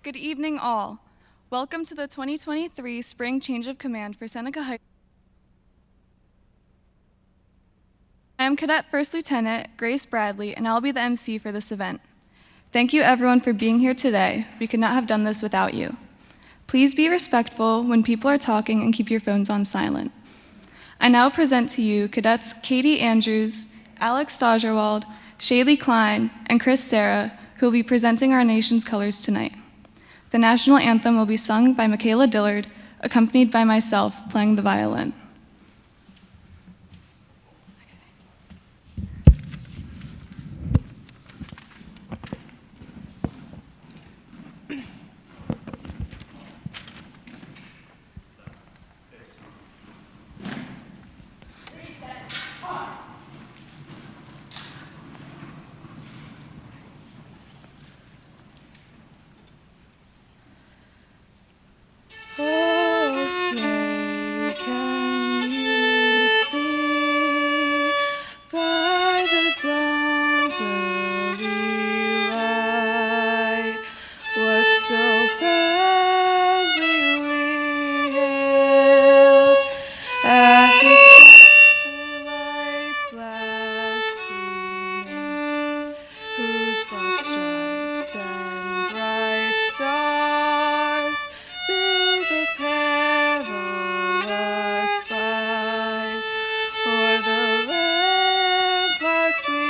Good evening, all. Welcome to the 2023 Spring Change of Command for Seneca High. I am Cadet First Lieutenant Grace Bradley, and I'll be the MC for this event. Thank you everyone for being here today. We could not have done this without you. Please be respectful when people are talking and keep your phones on silent. I now present to you Cadets Katie Andrews, Alex Steigerwald, Shaylee Klein, and Chris Sarah, who will be presenting our nation's colors tonight. The national anthem will be sung by Michalah Dillard, accompanied by myself playing the violin. Oh, say, can you see by the dawn's early light what so proudly we hailed at the twilight's last gleaming, whose broad stripes and bright stars through the perilous fight o'er the ramparts we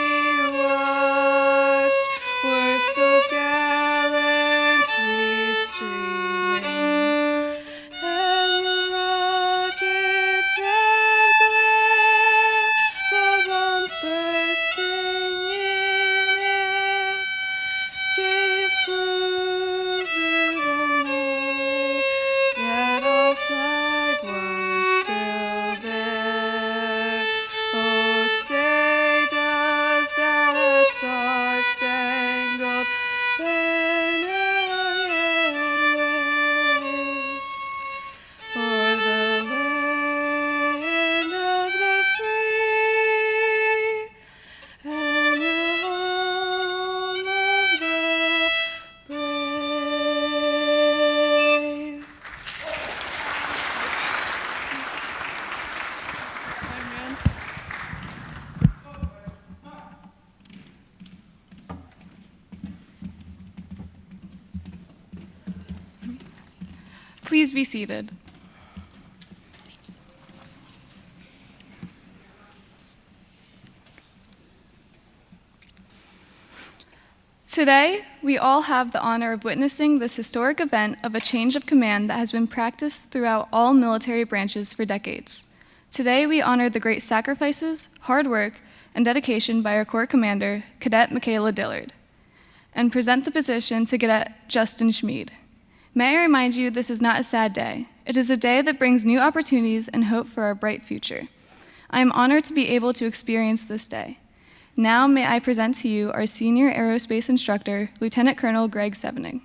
watched were so gallantly streaming, and the rocket's red glare, the bombs bursting in air, gave proof through the night that our flag was still there. Oh, say does that star-spangled banner yet wave o'er the land of the free and the home of the brave? Please be seated. Today, we all have the honor of witnessing this historic event of a change of command that has been practiced throughout all military branches for decades. Today, we honor the great sacrifices, hard work, and dedication by our Corps Commander, Cadet Michalah Dillard, and present the position to Cadet Justin Schmied. May I remind you, this is not a sad day. It is a day that brings new opportunities and hope for our bright future. I am honored to be able to experience this day. Now may I present to you our senior aerospace instructor, Lieutenant Colonel Greg Sevening.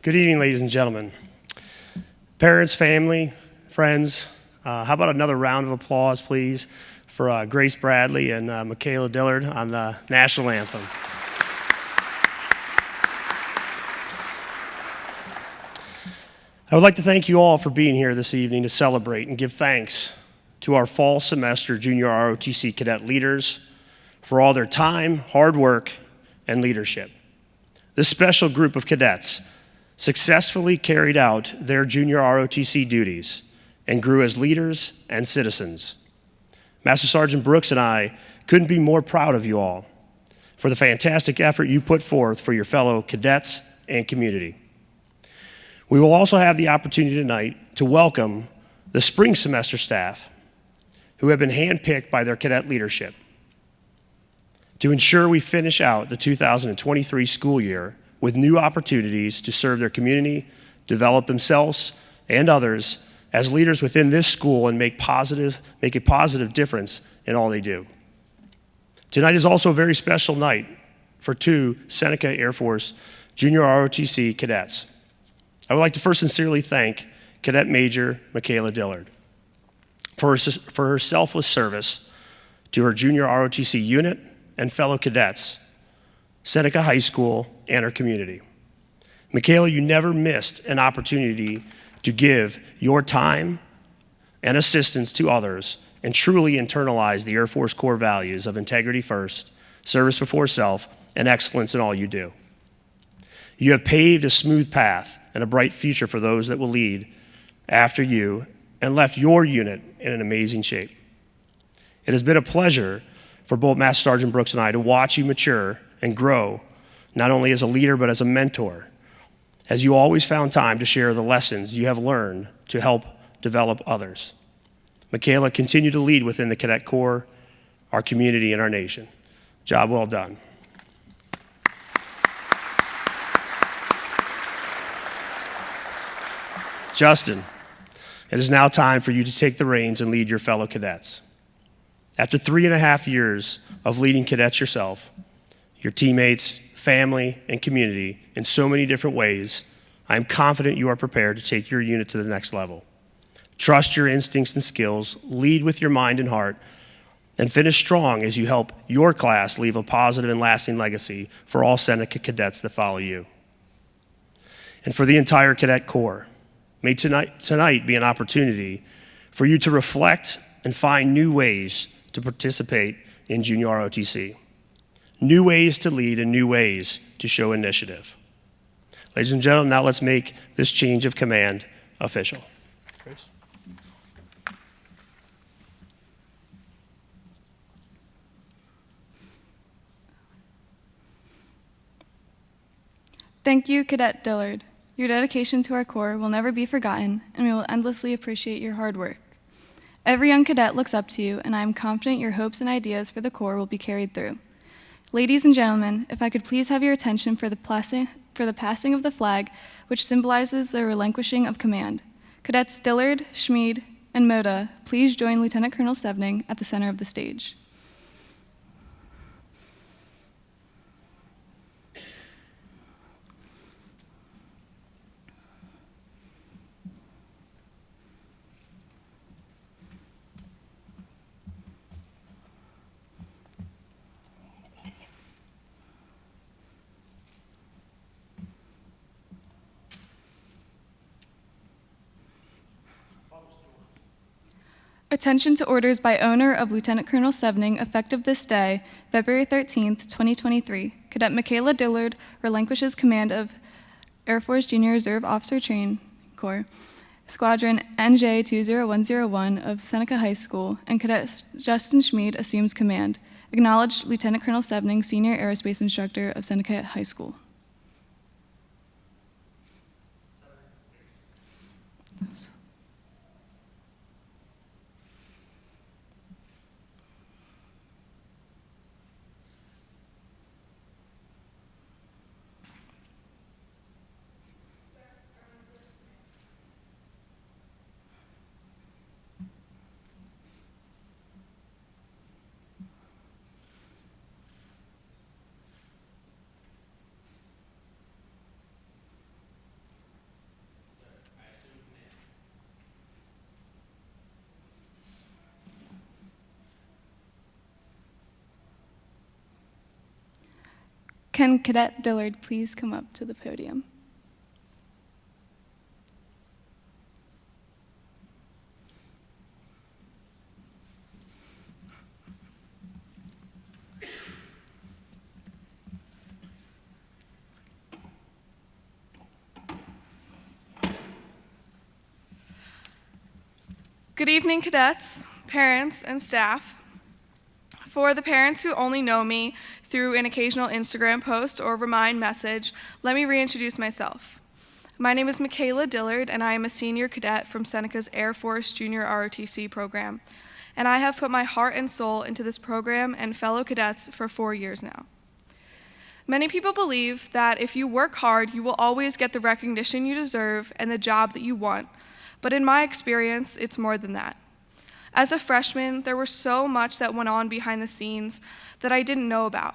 Good evening, ladies and gentlemen. Parents, family, friends, how about another round of applause, please, for Grace Bradley and Michalah Dillard on the national anthem. I would like to thank you all for being here this evening to celebrate and give thanks to our fall semester junior ROTC cadet leaders for all their time, hard work, and leadership. This special group of cadets successfully carried out their junior ROTC duties and grew as leaders and citizens. Master Sergeant Brooks and I couldn't be more proud of you all for the fantastic effort you put forth for your fellow cadets and community. We will also have the opportunity tonight to welcome the spring semester staff who have been handpicked by their cadet leadership to ensure we finish out the 2023 school year with new opportunities to serve their community, develop themselves and others as leaders within this school and make a positive difference in all they do. Tonight is also a very special night for two Seneca Air Force Junior ROTC cadets. I would like to first sincerely thank Cadet Major Michalah Dillard. for her selfless service to her junior ROTC unit and fellow cadets, Seneca High School, and her community. Michalah, you never missed an opportunity to give your time and assistance to others and truly internalize the Air Force core values of integrity first, service before self, and excellence in all you do. You have paved a smooth path and a bright future for those that will lead after you and left your unit in an amazing shape. It has been a pleasure for both Master Sergeant Brooks and I to watch you mature and grow, not only as a leader, but as a mentor, as you always found time to share the lessons you have learned to help develop others. Michalah, continue to lead within the Cadet Corps, our community, and our nation. Job well done. Justin, it is now time for you to take the reins and lead your fellow cadets. After 3.5 years of leading cadets yourself, your teammates, family, and community in so many different ways, I am confident you are prepared to take your unit to the next level. Trust your instincts and skills, lead with your mind and heart, and finish strong as you help your class leave a positive and lasting legacy for all Seneca cadets that follow you. And for the entire Cadet Corps, may tonight be an opportunity for you to reflect and find new ways to participate in junior ROTC, new ways to lead and new ways to show initiative. Ladies and gentlemen, now let's make this change of command official. Grace? Thank you, Cadet Dillard. Your dedication to our Corps will never be forgotten, and we will endlessly appreciate your hard work. Every young cadet looks up to you, and I am confident your hopes and ideas for the Corps will be carried through. Ladies and gentlemen, if I could please have your attention for the passing of the flag, which symbolizes the relinquishing of command. Cadets Dillard, Schmied, and Moda, please join Lieutenant Colonel Sevning at the center of the stage. Attention to orders by owner of Lieutenant Colonel Sevning, effective this day, February 13th, 2023. Cadet Michalah Dillard relinquishes command of Air Force Junior Reserve Officer Training Corps, Squadron NJ20101 of Seneca High School, and Cadet Justin Schmied assumes command. Acknowledged Lieutenant Colonel Sevning, Senior Aerospace Instructor of Seneca High School. Can Cadet Dillard please come up to the podium? Good evening, cadets, parents, and staff. For the parents who only know me through an occasional Instagram post or remind message, let me reintroduce myself. My name is Michalah Dillard, and I am a senior cadet from Seneca's Air Force Junior ROTC program, and I have put my heart and soul into this program and fellow cadets for 4 years now. Many people believe that if you work hard, you will always get the recognition you deserve and the job that you want, but in my experience, it's more than that. As a freshman, there was so much that went on behind the scenes that I didn't know about.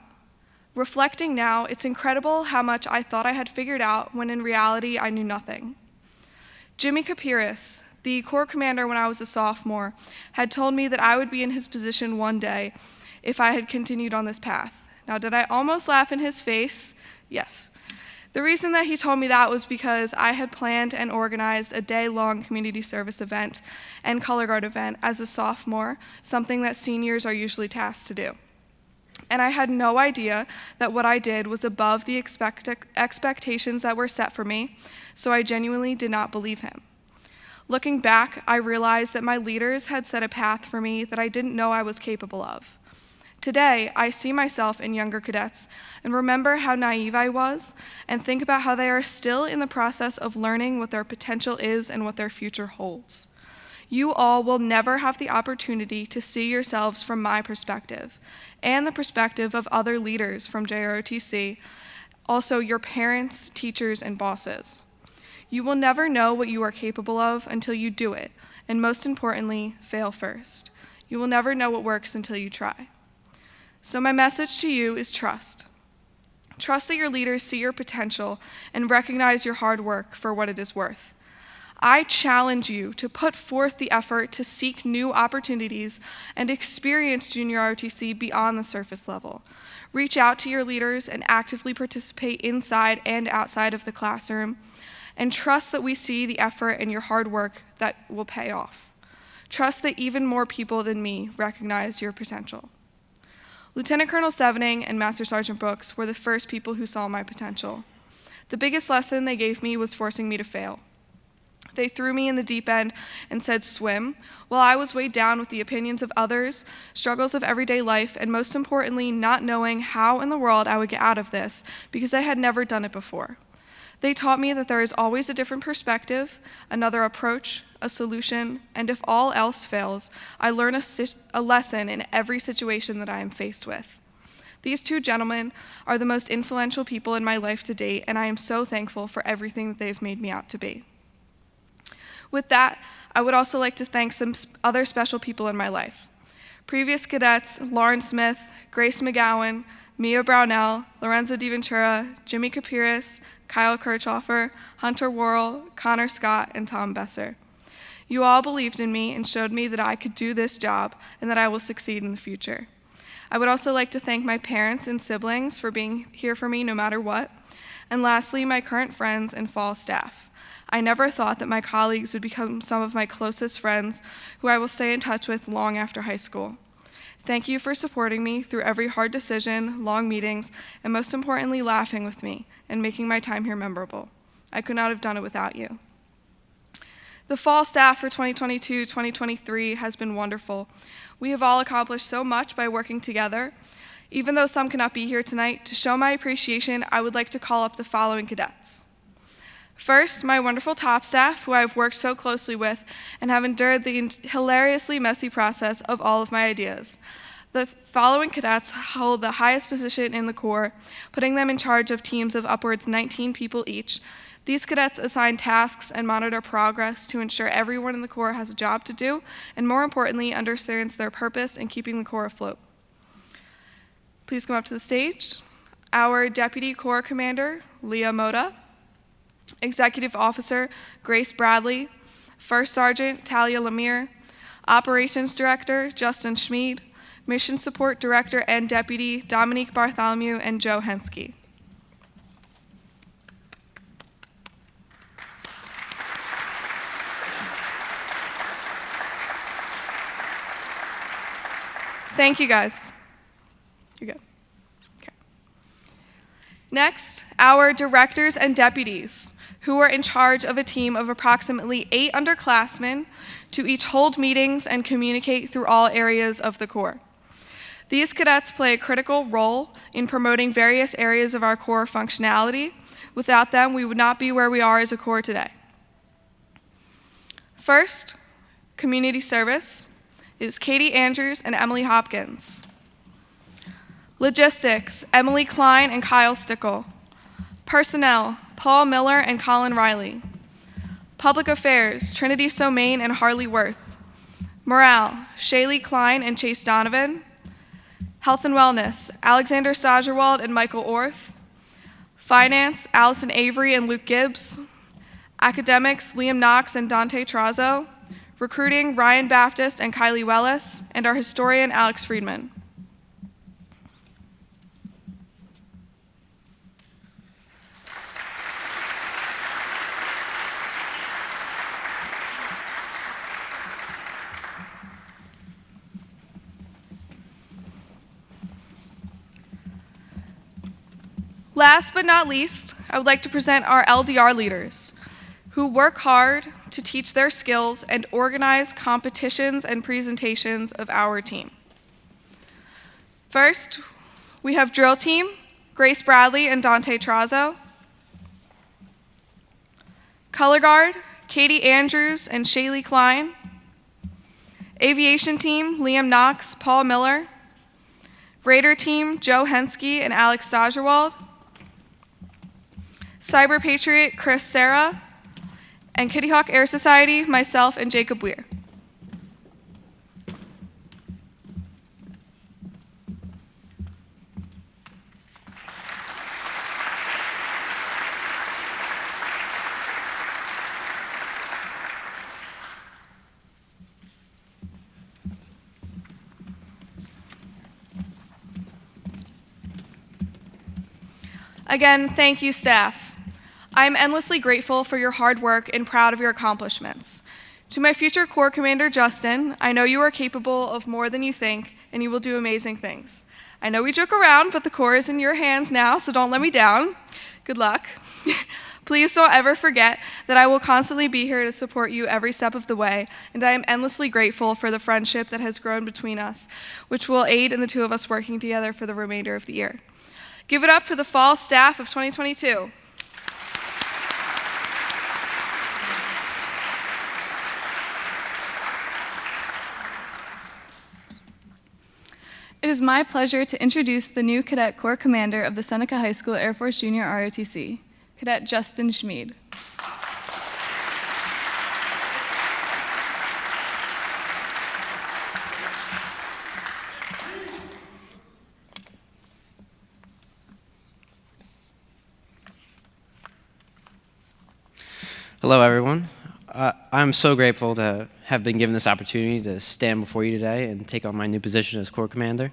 Reflecting now, it's incredible how much I thought I had figured out when in reality I knew nothing. Jimmy Kapiris, The Corps commander, when I was a sophomore, had told me that I would be in his position one day if I had continued on this path. Now, did I almost laugh in his face? Yes. The reason that he told me that was because I had planned and organized a day-long community service event and color guard event as a sophomore, something that seniors are usually tasked to do. And I had no idea that what I did was above the expectations that were set for me, so I genuinely did not believe him. Looking back, I realized that my leaders had set a path for me that I didn't know I was capable of. Today, I see myself in younger cadets and remember how naive I was and think about how they are still in the process of learning what their potential is and what their future holds. You all will never have the opportunity to see yourselves from my perspective and the perspective of other leaders from JROTC, also your parents, teachers, and bosses. You will never know what you are capable of until you do it, and most importantly, fail first. You will never know what works until you try. So my message to you is trust. Trust that your leaders see your potential and recognize your hard work for what it is worth. I challenge you to put forth the effort to seek new opportunities and experience junior ROTC beyond the surface level. Reach out to your leaders and actively participate inside and outside of the classroom, and trust that we see the effort and your hard work that will pay off. Trust that even more people than me recognize your potential. Lieutenant Colonel Sevening and Master Sergeant Brooks were the first people who saw my potential. The biggest lesson they gave me was forcing me to fail. They threw me in the deep end and said swim, while I was weighed down with the opinions of others, struggles of everyday life, and most importantly, not knowing how in the world I would get out of this because I had never done it before. They taught me that there is always a different perspective, another approach, a solution, and if all else fails, I learn a lesson in every situation that I am faced with. These two gentlemen are the most influential people in my life to date, and I am so thankful for everything that they've made me out to be. With that, I would also like to thank some other special people in my life. Previous cadets Lauren Smith, Grace McGowan, Mia Brownell, Lorenzo DiVentura, Jimmy Capiris, Kyle Kirchhoffer, Hunter Worrell, Connor Scott, and Tom Besser. You all believed in me and showed me that I could do this job and that I will succeed in the future. I would also like to thank my parents and siblings for being here for me no matter what. And lastly, my current friends and fall staff. I never thought that my colleagues would become some of my closest friends who I will stay in touch with long after high school. Thank you for supporting me through every hard decision, long meetings, and most importantly, laughing with me and making my time here memorable. I could not have done it without you. The fall staff for 2022-2023 has been wonderful. We have all accomplished so much by working together. Even though some cannot be here tonight, to show my appreciation, I would like to call up the following cadets. First, my wonderful top staff, who I've worked so closely with and have endured the hilariously messy process of all of my ideas. The following cadets hold the highest position in the Corps, putting them in charge of teams of upwards 19 people each. These cadets assign tasks and monitor progress to ensure everyone in the Corps has a job to do, and more importantly, understands their purpose in keeping the Corps afloat. Please come up to the stage. Our Deputy Corps Commander, Leah Moda. Executive Officer, Grace Bradley. First Sergeant, Talia Lemire. Operations Director, Justin Schmied. Mission Support Director and Deputy, Dominique Bartholomew and Joe Hensky. Thank you, guys. You're good. Okay. Next, our directors and deputies, who are in charge of a team of approximately 8 underclassmen to each hold meetings and communicate through all areas of the Corps. These cadets play a critical role in promoting various areas of our Corps functionality. Without them, we would not be where we are as a Corps today. First, community service is Katie Andrews and Emily Hopkins. Logistics, Emily Klein and Kyle Stickle. Personnel, Paul Miller and Colin Riley. Public Affairs, Trinity Somain and Harley Worth. Morale, Shaylee Klein and Chase Donovan. Health and Wellness, Alexander Sajerwald and Michael Orth. Finance, Allison Avery and Luke Gibbs. Academics, Liam Knox and Dante Trazo. recruiting Ryan Baptist and Kylie Wellis, and our historian Alex Friedman. Last but not least, I would like to present our LDR leaders, who work hard to teach their skills and organize competitions and presentations of our team. First, we have drill team, Grace Bradley and Dante Trazo. Color guard, Katie Andrews and Shaylee Klein. Aviation team, Liam Knox, Paul Miller. Raider team, Joe Henske and Alex Sajerwald. Cyber Patriot, Chris Serra. And Kitty Hawk Air Society, myself and Jacob Weir. Again, thank you, staff. I am endlessly grateful for your hard work and proud of your accomplishments. To my future Corps Commander, Justin, I know you are capable of more than you think, and you will do amazing things. I know we joke around, but the Corps is in your hands now, so don't let me down. Good luck. Please don't ever forget that I will constantly be here to support you every step of the way, and I am endlessly grateful for the friendship that has grown between us, which will aid in the two of us working together for the remainder of the year. Give it up for the fall staff of 2022. It is my pleasure to introduce the new Cadet Corps Commander of the Seneca High School Air Force Junior ROTC, Cadet Justin Schmied. Hello, everyone. I'm so grateful to have been given this opportunity to stand before you today and take on my new position as Corps Commander.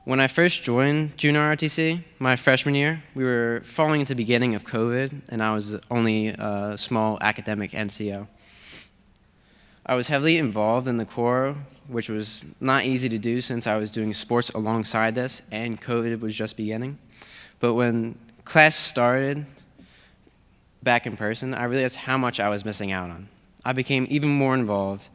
When I first joined Junior ROTC, my freshman year, we were falling into the beginning of COVID, and I was only a small academic NCO. I was heavily involved in the Corps, which was not easy to do since I was doing sports alongside this, and COVID was just beginning. But when class started back in person, I realized how much I was missing out on. I became even more involved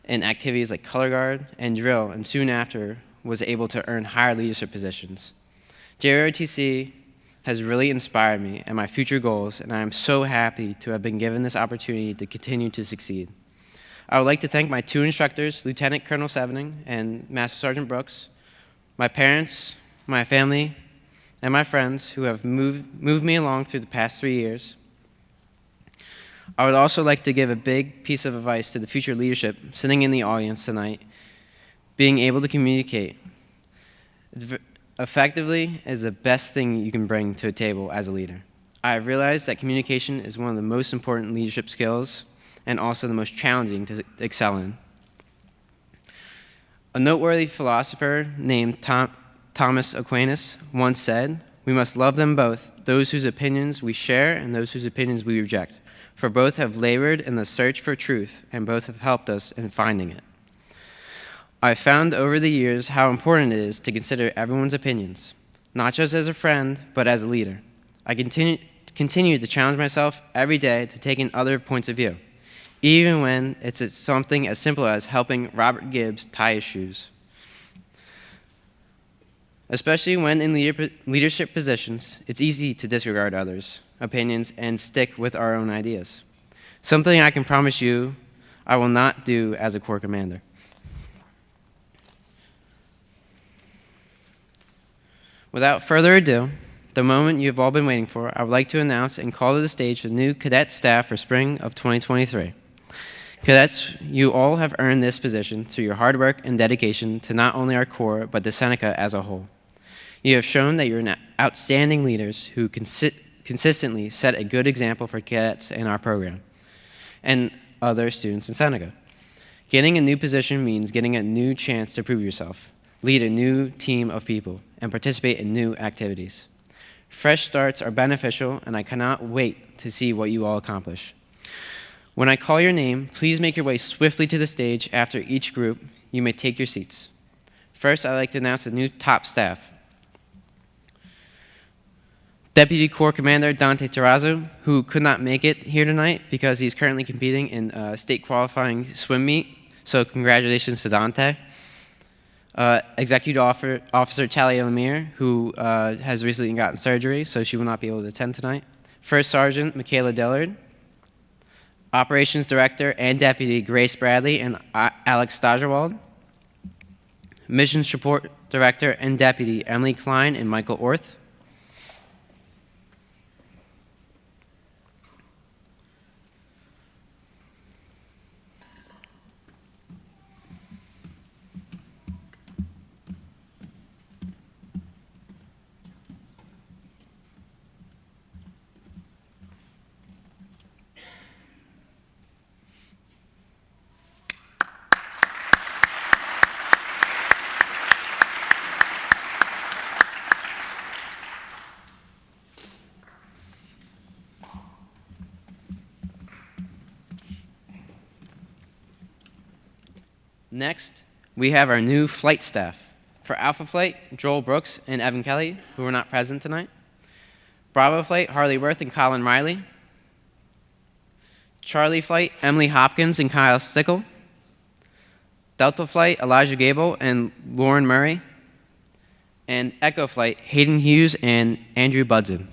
in activities like color guard and drill, and soon after was able to earn higher leadership positions. JROTC has really inspired me and my future goals, and I am so happy to have been given this opportunity to continue to succeed. I would like to thank my two instructors, Lieutenant Colonel Sevening and Master Sergeant Brooks, my parents, my family, and my friends who have moved me along through the past 3 years. I would also like to give a big piece of advice to the future leadership sitting in the audience tonight. Being able to communicate effectively is the best thing you can bring to a table as a leader. I have realized that communication is one of the most important leadership skills and also the most challenging to excel in. A noteworthy philosopher named Thomas Aquinas once said, "We must love them both, those whose opinions we share and those whose opinions we reject. For both have labored in the search for truth, and both have helped us in finding it." I've found over the years how important it is to consider everyone's opinions, not just as a friend, but as a leader. I continue to challenge myself every day to take in other points of view, even when it's something as simple as helping Robert Gibbs tie his shoes. Especially when in leadership positions, it's easy to disregard others' opinions and stick with our own ideas. Something I can promise you I will not do as a Corps Commander. Without further ado, the moment you've all been waiting for, I would like to announce and call to the stage the new cadet staff for spring of 2023. Cadets, you all have earned this position through your hard work and dedication to not only our Corps, but to Seneca as a whole. You have shown that you're outstanding leaders who consistently set a good example for cadets in our program. And other students in Seneca. Getting a new position means getting a new chance to prove yourself, lead a new team of people, and participate in new activities. Fresh starts are beneficial, and I cannot wait to see what you all accomplish. When I call your name, please make your way swiftly to the stage. After each group, you may take your seats. First, I'd like to announce the new top staff. Deputy Corps Commander Dante Terrazzo, who could not make it here tonight because he's currently competing in a state qualifying swim meet, so congratulations to Dante. Executive Officer Talia Lemire, who has recently gotten surgery, so she will not be able to attend tonight. First Sergeant Michalah Dillard. Operations Director and Deputy Grace Bradley and LtCol. Mission Support Director and Deputy Emily Klein and Michael Orth. Next, we have our new flight staff. For Alpha Flight, Joel Brooks and Evan Kelly, who were not present tonight. Bravo Flight, Harley Worth and Colin Riley. Charlie Flight, Emily Hopkins and Kyle Stickle. Delta Flight, Elijah Gable and Lauren Murray. And Echo Flight, Hayden Hughes and Andrew Budson.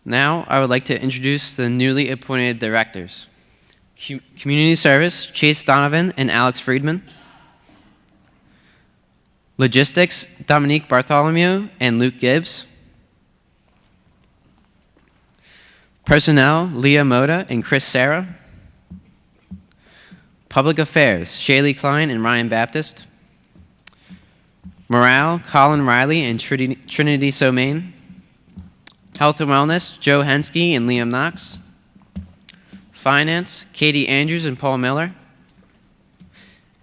Now, I would like to introduce the newly appointed directors. Community Service, Chase Donovan and Alex Friedman. Logistics, Dominique Bartholomew and Luke Gibbs. Personnel, Leah Moda and Chris Sarah. Public Affairs, Shaylee Klein and Ryan Baptist. Morale, Colin Riley and Trinity Somain. Health and Wellness, Joe Hensky and Liam Knox. Finance, Katie Andrews and Paul Miller.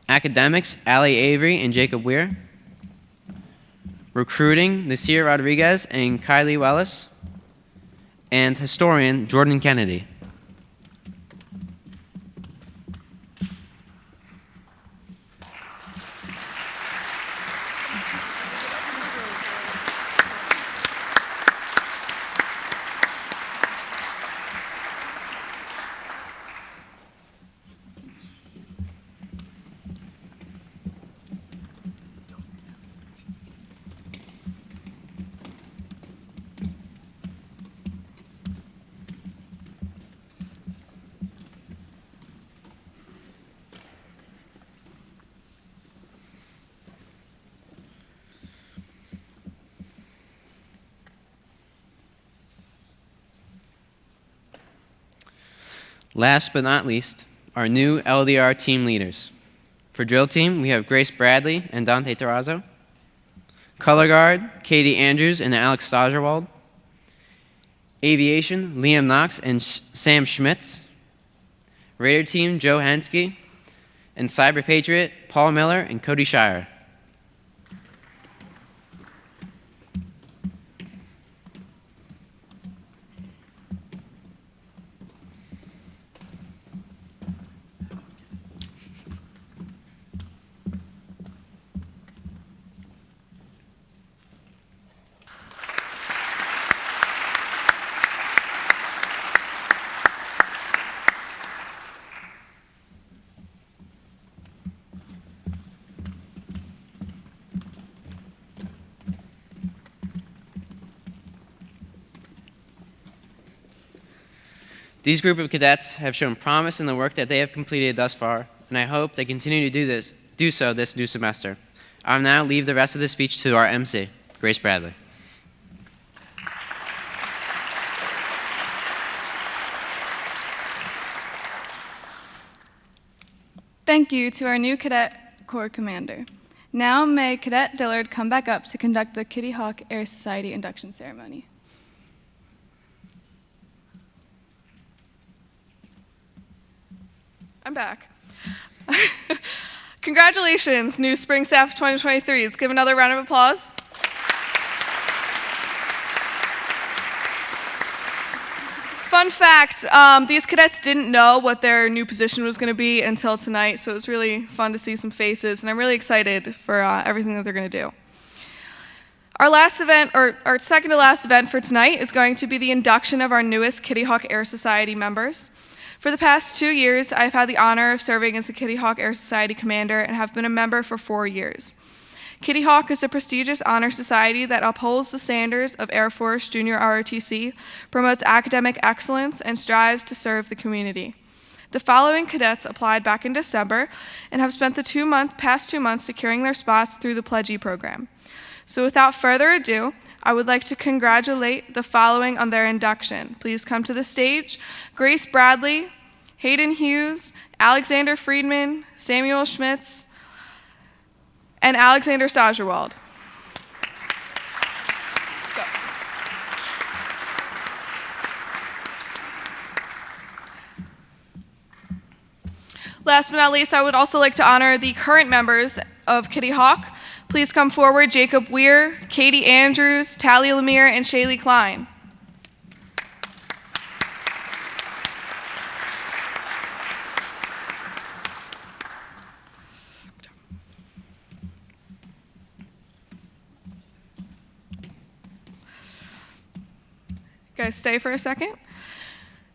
Academics, Allie Avery and Jacob Weir. Recruiting, Nasir Rodriguez and Kylie Wellis. And Historian, Jordan Kennedy. Last but not least, our new LDR team leaders. For drill team, we have Grace Bradley and Dante Terrazzo. Color guard, Katie Andrews and Alex Stajerwald. Aviation, Liam Knox and Sam Schmitz. Raider team, Joe Hensky. And Cyber Patriot, Paul Miller and Cody Shire. These group of cadets have shown promise in the work that they have completed thus far, and I hope they continue to do so this new semester. I'll now leave the rest of the speech to our MC, Grace Bradley. Thank you to our new Cadet Corps Commander. Now may Cadet Dillard come back up to conduct the Kitty Hawk Air Society induction ceremony. I'm back. Congratulations, new Spring Staff 2023. Let's give another round of applause. Fun fact, these cadets didn't know what their new position was going to be until tonight, so it was really fun to see some faces, and I'm really excited for everything that they're going to do. Our last event, or our second to last event for tonight, is going to be the induction of our newest Kitty Hawk Air Society members. For the past 2 years, I've had the honor of serving as the Kitty Hawk Air Society commander and have been a member for 4 years. Kitty Hawk is a prestigious honor society that upholds the standards of Air Force Junior ROTC, promotes academic excellence, and strives to serve the community. The following cadets applied back in December and have spent the past 2 months securing their spots through the Pledgee program. So without further ado, I would like to congratulate the following on their induction. Please come to the stage: Grace Bradley, Hayden Hughes, Alexander Friedman, Samuel Schmitz, and Alexander Sajerwald. Last but not least, I would also like to honor the current members of Kitty Hawk. Please come forward: Jacob Weir, Katie Andrews, Tally Lemire, and Shaylee Klein. Guys, stay for a second.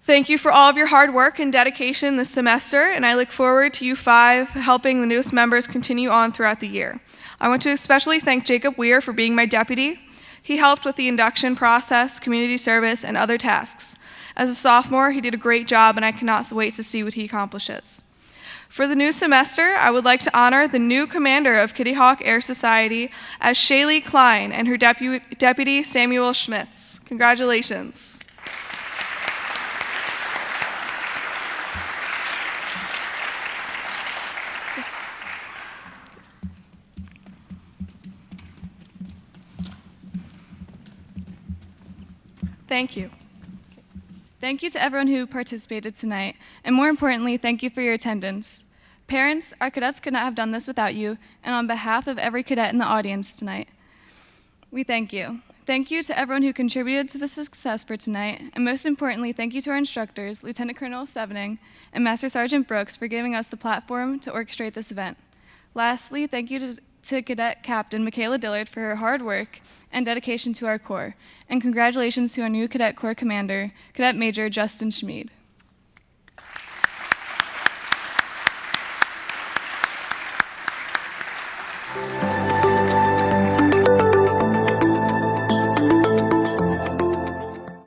Thank you for all of your hard work and dedication this semester, and I look forward to you 5 helping the newest members continue on throughout the year. I want to especially thank Jacob Weir for being my deputy. He helped with the induction process, community service, and other tasks. As a sophomore, he did a great job, and I cannot wait to see what he accomplishes. For the new semester, I would like to honor the new commander of Kitty Hawk Air Society as Shaylee Klein and her deputy Samuel Schmitz. Congratulations. Thank you. Thank you to everyone who participated tonight, and more importantly, thank you for your attendance. Parents, our cadets could not have done this without you, and on behalf of every cadet in the audience tonight, we thank you. Thank you to everyone who contributed to the success for tonight, and most importantly, thank you to our instructors, Lieutenant Colonel Sevening and Master Sergeant Brooks, for giving us the platform to orchestrate this event. Lastly, thank you to Cadet Captain Michalah Dillard for her hard work and dedication to our Corps, and congratulations to our new Cadet Corps Commander, Cadet Major Justin Schmied.